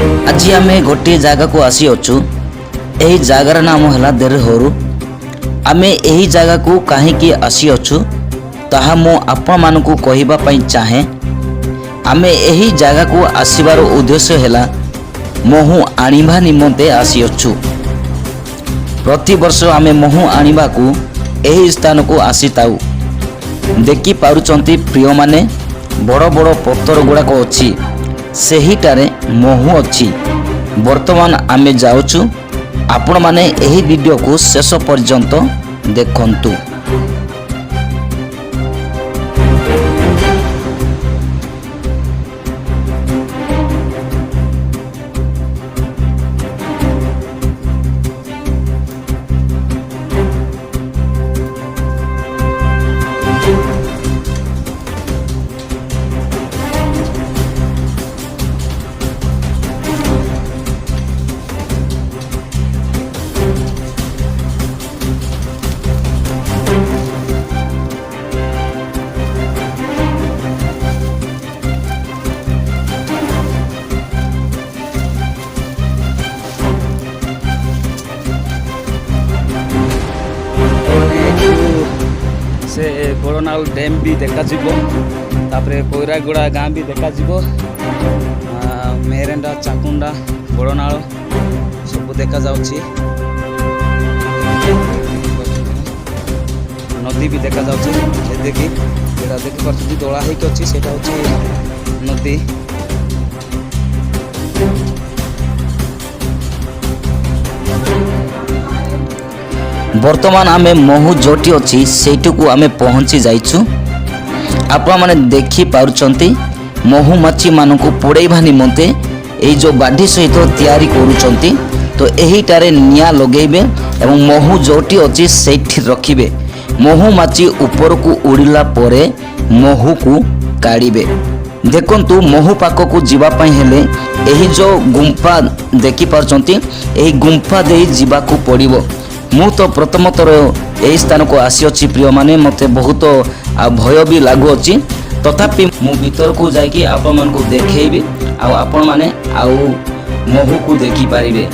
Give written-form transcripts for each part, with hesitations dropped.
आज आम गोटे जगह को आसी अच्छु। यही जगार नाम है देरहरु। आम यही जगह को कहीं आसी अच्छु ताहा मु आपण मानकु कहिबा पई चाहे। आम यही जगह को आसबार उद्देश्य है महू आनिबा निमंते आसी अच्छु। प्रति वर्ष आम महू आनिबा को यही स्थान को आसी ताऊ। देखि पारुचंती प्रिय माने बड़ बड़ पत्थर गुड़ाक अच्छी सेहिटारे महू अच्छी। वर्तमान आमे जाउचु। आपण माने एही वीडियो को शेष पर्यंत देखंतु। से बड़नाल डैम भी देखा कोईरागुड़ा गाँ भी देखा मेरेंडा चाकुंडा बड़नाल सब देखा नदी भी देखा देखी देखी दला होती से नदी। वर्तमान आमे महू जोटी अच्छी सेठू आमे पहुँची जाइछु। आपण माने देखि पारुचंती महू माछी मानकु पोड़ेबा निमंते एई जो बाढ़ी सहित तैयारी करूचंती। तो एहीटारे निया लगेबे एवं महू जोटी अच्छी सेठी रखिबे। महू माछी ऊपर को उड़िला परे महू को काढ़िबे। देखंतु महू पाक को जीवा पई हेले एही जो गुंफा देखि पारुचंती एही गुंफा देई जीवा को पड़िबो। मु तो प्रथम थर यही स्थान को आसी अच्छी प्रिय माने मते बहुत भय भी लागू अच्छी। तथापि मु भीतर को जाकि आपण मन को देखैबी आपण माने महू को देखि पारिबे।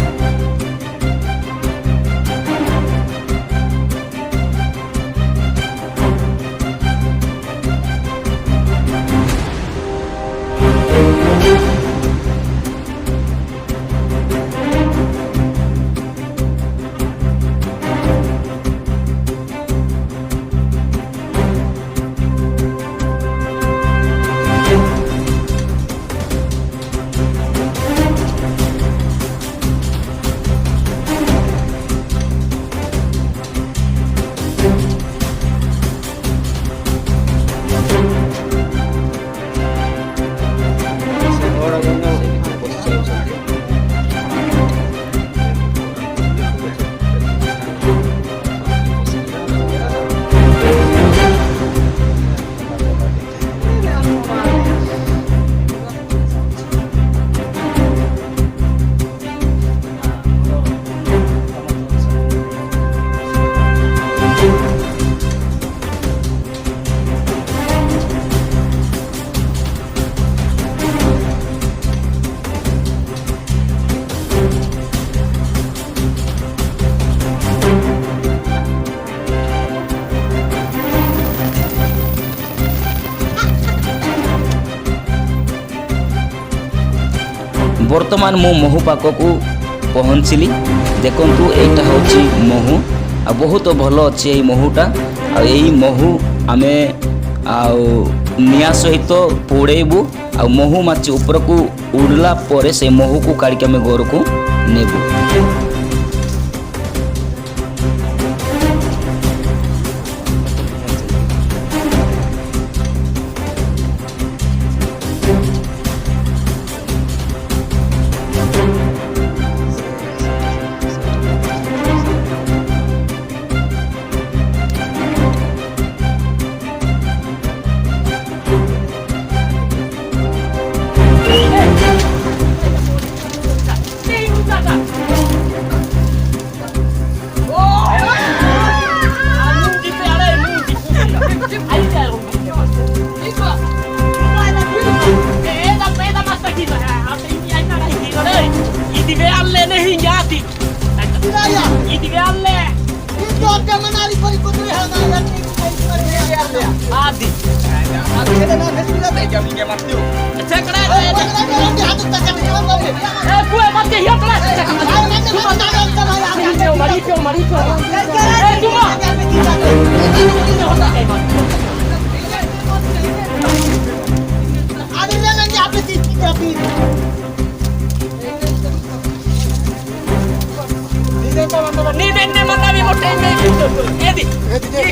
वर्तमान मु महू पाक को पहुँचली। देखंतु एटा होची महू आ बहुत भल अच्छी यही महूटा। यही महू आमे निया सहित पोड़ेबू आ महू माछी ऊपर को उड़ला परे से महू को काढ़ी आमे घर को नेबू। Idi be alle ne hinjati. Idi be alle. Adi. Cekra. Kue mati hiap lah. Mari. Cuma. Ni ne mana mi mote ne. Edi.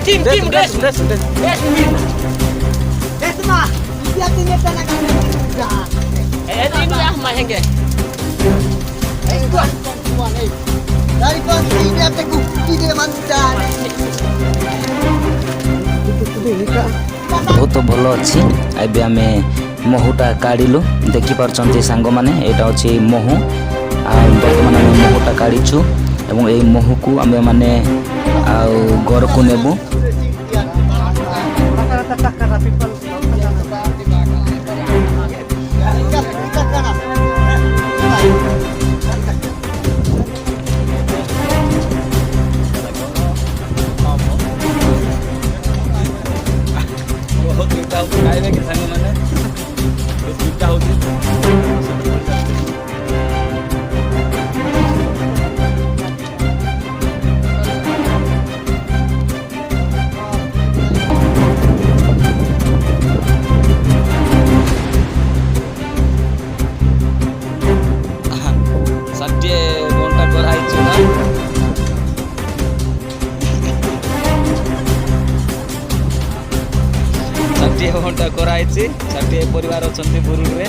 Kim des. Edi ni ah mahenge. ବହୁତ ଭଲ ଅଛି। ଏବେ ଆମେ ମହୁଟା କାଢ଼ିଲୁ ଦେଖିପାରୁଛନ୍ତି ସାଙ୍ଗମାନେ, ଏଇଟା ଅଛି ମହୁ। ଆଉ ବର୍ତ୍ତମାନ ଆମେ ମହୁଟା କାଢ଼ିଛୁ ଏବଂ ଏଇ ମହୁକୁ ଆମେ ମାନେ ଆଉ ଘରକୁ ନେବୁ। ବହୁତ ଦୁଇଟା ହେଉଛି ଖାଇବେ କି ସାଙ୍ଗମାନେ? ଦୁଇଟା ହେଉଛି। ଷାଠିଏ ଘଣ୍ଟା କରାହେଇଛି ନା? ଷାଠିଏ ଘଣ୍ଟା କରାହେଇଛି। 60 ପରିବାର ଅଛନ୍ତି ବୁରୁଡ଼ରେ।